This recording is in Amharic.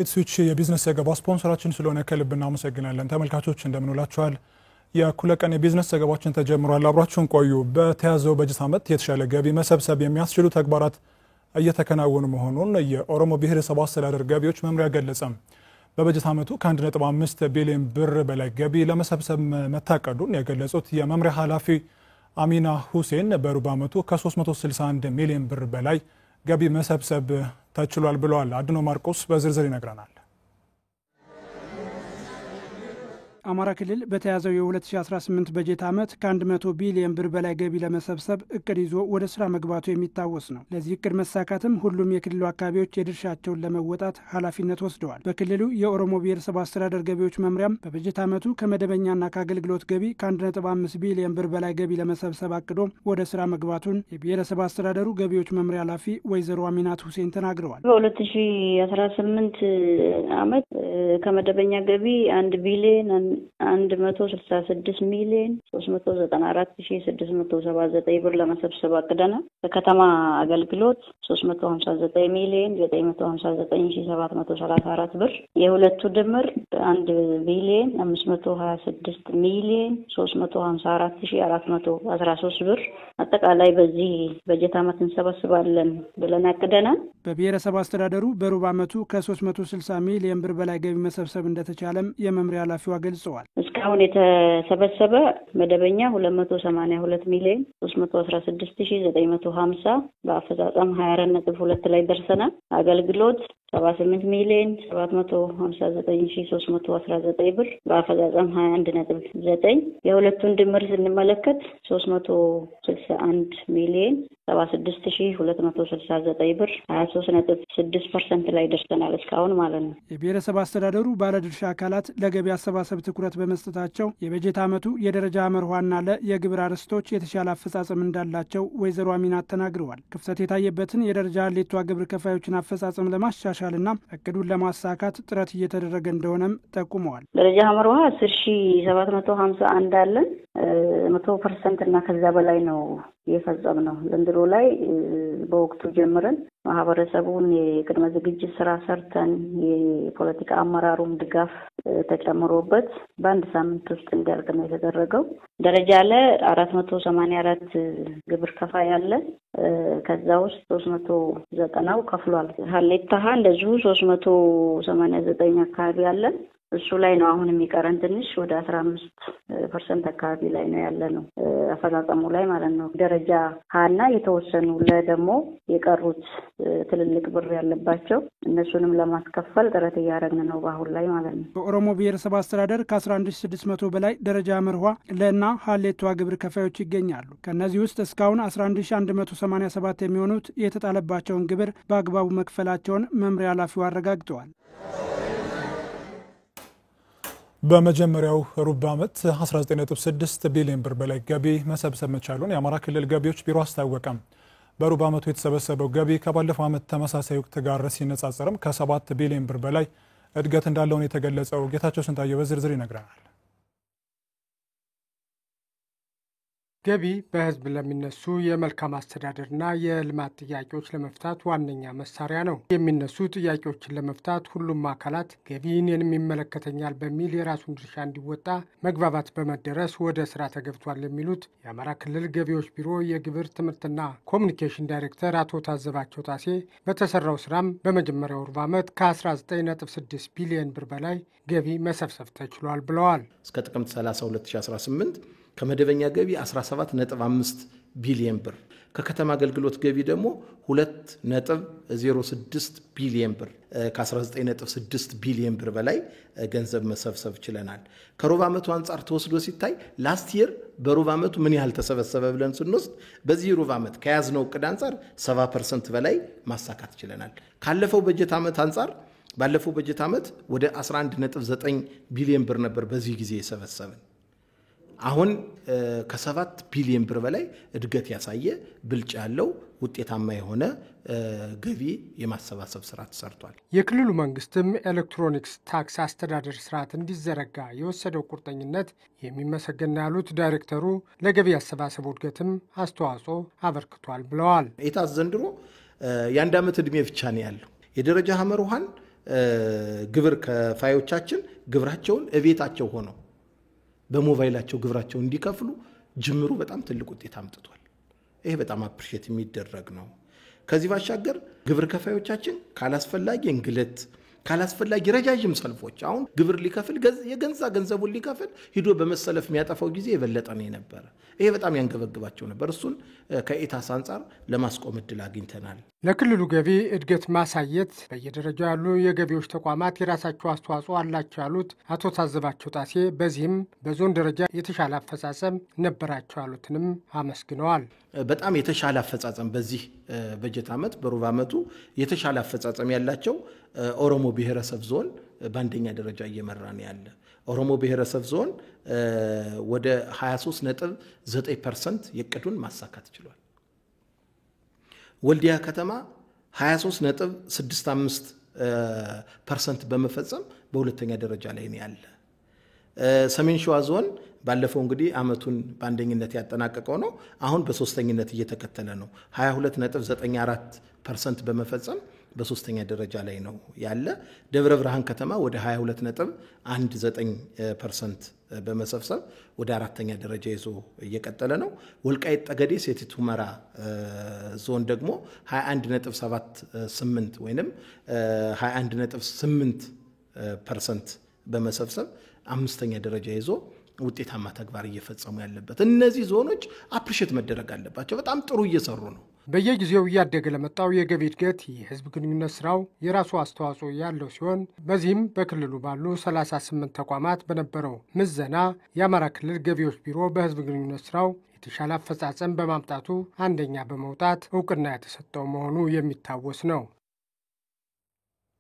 ኢትስዊች የቢዝነስ ዘገባ ስፖንሰራችን ስለሆነ ከልብ እናመሰግናለን። ተመልካቾች እንደምን ውላችኋል? የእኩለ ቀን የቢዝነስ ዘገባችን ተጀምሯል። አብራችሁን ቆዩ። በተያዘው በጀት ዓመት የተሻለ ገቢ መሰብሰብ የሚያስችሉ ተግባራት እየተከናወኑ መሆኑን የኦሮሞ ብሔረሰብ አስተዳደር ገቢዎች መምሪያ ገለጸ። በበጀት ዓመቱ ከ1.5 ቢሊዮን ብር በላይ ገቢ ለመሰብሰብ መታቀዱን የገለጹት የመምሪያ ኃላፊ አሚና ሁሴን በሩብ ዓመቱ ከ361 ሚሊዮን ብር በላይ ገቢ መሰብሰብ ተችሏል ብለዋል። አድኖ ማርቆስ በዝርዝር ይነግረናል። አማራ ክልል በተያዘው የ2018 በጀት ዓመት ከ100 ቢሊዮን ብር በላይ ገቢ ለመሰብሰብ እቅድ ይዞ ወደ ስራ መግባቱ የሚታወስ ነው። ለዚህ እቅድ መሳካትም ሁሉም የክልሉ አካባቢዎች የድርሻቸውን ለመወጣት ኃላፊነት ወስደዋል። በክልሉ የኦሮሞ ብሔረሰብ አስተዳደር ገቢዎች መምሪያም በበጀት ዓመቱ ከመደበኛና ከአገልግሎት ገቢ ከ1.5 ቢሊዮን ብር በላይ ገቢ ለመሰብሰብ አቅዶ ወደ ስራ መግባቱን የብሔረሰብ አስተዳደሩ ገቢዎች መምሪያ ኃላፊ ወይዘሮ አሚናት ሁሴን ተናግረዋል። በ2018 ዓመት ከመደበኛ ገቢ 1 ቢሊዮን 166 ሚሊዮን 394679 ብር ለመሰብሰብ አቅደናል። በከተማ አገልግሎት 359 ሚሊዮን 959734 ብር የሁለቱ ድምር 1 ቢሊዮን 526 ሚሊዮን 354413 ብር አጠቃላይ በዚህ በጀት ዓመት እንሰበስባለን ብለን አቅደናል። በብሔረሰብ አስተዳደሩ በሩብ ዓመቱ ከ360 ሚሊዮን ብር በላይ ገቢ መሰብሰብ እንደተቻለም የመምሪያ ኃላፊዋ ገልጸዋል። እስካሁን የተሰበሰበ መደበኛ 282 ሚሊዮን 316950 በአፈጻጸም 24.2 ላይ ደርሰናል። አገልግሎት 78 ሚሊዮን 759319 ብር በአፈጻጸም 21.9 የሁለቱን ድምር ስንመለከት 361 ሚሊዮን 76269 ብር 23.6% ላይ ደርሰናል እስካሁን ማለት ነው። የብሔረሰብ አስተዳደሩ ባለድርሻ አካላት ለገቢ አሰባሰብ ትኩረት በመስጠታቸው የበጀት ዓመቱ የደረጃ መርኋና የግብር አርዕስቶች የተሻለ አፈጻጸም እንዳላቸው ወይዘሮ አሚናት ተናግረዋል። ክፍተት የታየበትን የደረጃ ሌቷ ግብር ከፋዮችን አፈጻጸም ለማሻሻልና እቅዱን ለማሳካት ጥረት እየተደረገ እንደሆነም ጠቁመዋል። ደረጃ መርኋ 10751 አለን 100% እና ከዛ በላይ ነው የፈጸምነው። ዘንድሮ ላይ በወቅቱ ጀምረን ማህበረሰቡን የቅድመ ዝግጅት ስራ ሰርተን የፖለቲካ አመራሩም ድጋፍ ተጨምሮበት በአንድ ሳምንት ውስጥ እንዲያልቅ ነው የተደረገው። ደረጃ ላይ 484 ግብር ከፋይ አለ። ከዛ ውስጥ 390ው ከፍሏል። ሀሌታ እንደዚሁ 389 አካባቢ አለ። እሱ ላይ ነው አሁን የሚቀረን ትንሽ ወደ 15% አካባቢ ላይ ነው ያለ ነው አፈጻጸሙ ላይ ማለት ነው። ደረጃ ሀና የተወሰኑ ለደሞ የቀሩት ትልልቅ ብር ያለባቸው እነሱንም ለማስከፈል ጥረት እያደረግን ነው በአሁን ላይ ማለት ነው። በኦሮሞ ብሔረሰብ አስተዳደር ከ11600 በላይ ደረጃ መርኋ ለና ሀሌቷ ግብር ከፋዮች ይገኛሉ። ከነዚህ ውስጥ እስካሁን 11187 የሚሆኑት የተጣለባቸውን ግብር በአግባቡ መክፈላቸውን መምሪያ ኃላፊው አረጋግጠዋል። በመጀመሪያው ሩብ ዓመት 19.6 ቢሊዮን ብር በላይ ገቢ መሰብሰብ መቻሉን የአማራ ክልል ገቢዎች ቢሮ አስታወቀ። በሩብ ዓመቱ የተሰበሰበው ገቢ ከባለፈው ዓመት ተመሳሳይ ወቅት ጋር ሲነጻጸርም ከ7 ቢሊዮን ብር በላይ እድገት እንዳለው ነው የተገለጸው። ጌታቸው ስንታየው በዝርዝር ይነግረናል። ገቢ በህዝብ ለሚነሱ የመልካም አስተዳደርና የልማት ጥያቄዎች ለመፍታት ዋነኛ መሳሪያ ነው። የሚነሱ ጥያቄዎችን ለመፍታት ሁሉም አካላት ገቢ እኔንም ይመለከተኛል በሚል የራሱን ድርሻ እንዲወጣ መግባባት በመደረስ ወደ ስራ ተገብቷል የሚሉት የአማራ ክልል ገቢዎች ቢሮ የግብር ትምህርትና ኮሚኒኬሽን ዳይሬክተር አቶ ታዘባቸው ጣሴ በተሰራው ስራም በመጀመሪያው ሩብ ዓመት ከ19.6 ቢሊዮን ብር በላይ ገቢ መሰብሰብ ተችሏል ብለዋል። እስከ ጥቅምት 30 2018 ከመደበኛ ገቢ 17.5 ቢሊዮን ብር ከከተማ አገልግሎት ገቢ ደግሞ 2.06 ቢሊዮን ብር ከ19.6 ቢሊዮን ብር በላይ ገንዘብ መሰብሰብ ችለናል። ከሩብ ዓመቱ አንጻር ተወስዶ ሲታይ ላስት ይር በሩብ ዓመቱ ምን ያህል ተሰበሰበ ብለን ስንወስድ በዚህ ሩብ ዓመት ከያዝነው እቅድ አንጻር 70% በላይ ማሳካት ችለናል። ካለፈው በጀት ዓመት አንጻር ባለፈው በጀት ዓመት ወደ 11.9 ቢሊዮን ብር ነበር በዚህ ጊዜ የሰበሰብን። አሁን ከ7 ቢሊዮን ብር በላይ እድገት ያሳየ ብልጫ ያለው ውጤታማ የሆነ ገቢ የማሰባሰብ ስራ ተሰርቷል። የክልሉ መንግስትም ኤሌክትሮኒክስ ታክስ አስተዳደር ስርዓት እንዲዘረጋ የወሰደው ቁርጠኝነት የሚመሰገን ያሉት ዳይሬክተሩ ለገቢ አሰባሰብ እድገትም አስተዋጽኦ አበርክቷል ብለዋል። ኢታስ ዘንድሮ የአንድ ዓመት እድሜ ብቻ ነው ያለው። የደረጃ ሀመር ውሃን ግብር ከፋዮቻችን ግብራቸውን እቤታቸው ሆነው በሞባይላቸው ግብራቸውን እንዲከፍሉ ጅምሩ በጣም ትልቅ ውጤት አምጥቷል። ይሄ በጣም አፕሪሼት የሚደረግ ነው። ከዚህ ባሻገር ግብር ከፋዮቻችን ካላስፈላጊ እንግልት ካላስፈላጊ ረጃጅም ሰልፎች አሁን ግብር ሊከፍል ገንዘቡን ሊከፍል ሂዶ በመሰለፍ የሚያጠፋው ጊዜ የበለጠ ነው የነበረ። ይሄ በጣም ያንገበግባቸው ነበር። እሱን ከኢታስ አንጻር ለማስቆም እድል አግኝተናል። ለክልሉ ገቢ እድገት ማሳየት በየደረጃው ያሉ የገቢዎች ተቋማት የራሳቸው አስተዋጽኦ አላቸው ያሉት አቶ ታዘባቸው ጣሴ በዚህም በዞን ደረጃ የተሻለ አፈጻጸም ነበራቸው ያሉትንም አመስግነዋል። በጣም የተሻለ አፈጻጸም በዚህ በጀት ዓመት በሩብ ዓመቱ የተሻለ አፈጻጸም ያላቸው ኦሮሞ ብሔረሰብ ዞን በአንደኛ ደረጃ እየመራ ነው ያለ። ኦሮሞ ብሔረሰብ ዞን ወደ 23.9% የቅዱን ማሳካት ችሏል። ወልዲያ ከተማ 23.65% በመፈጸም በሁለተኛ ደረጃ ላይ ነው ያለ። ሰሜን ሸዋ ዞን ባለፈው እንግዲህ አመቱን በአንደኝነት ያጠናቀቀው ነው። አሁን በሶስተኝነት እየተከተለ ነው። 22.94% በመፈጸም በሶስተኛ ደረጃ ላይ ነው ያለ። ደብረ ብርሃን ከተማ ወደ 22.19% በመሰብሰብ ወደ አራተኛ ደረጃ ይዞ እየቀጠለ ነው። ወልቃይት ጠገዴ ሰቲት ሁመራ ዞን ደግሞ 21.78 ወይንም 21.8% በመሰብሰብ አምስተኛ ደረጃ ይዞ ውጤታማ ተግባር እየፈጸሙ ያለበት እነዚህ ዞኖች አፕሪሼት መደረግ አለባቸው። በጣም ጥሩ እየሰሩ ነው። በየጊዜው እያደገ ለመጣው የገቢ እድገት የህዝብ ግንኙነት ስራው የራሱ አስተዋጽኦ ያለው ሲሆን በዚህም በክልሉ ባሉ 38 ተቋማት በነበረው ምዘና የአማራ ክልል ገቢዎች ቢሮ በህዝብ ግንኙነት ስራው የተሻለ አፈጻጸም በማምጣቱ አንደኛ በመውጣት እውቅና የተሰጠው መሆኑ የሚታወስ ነው።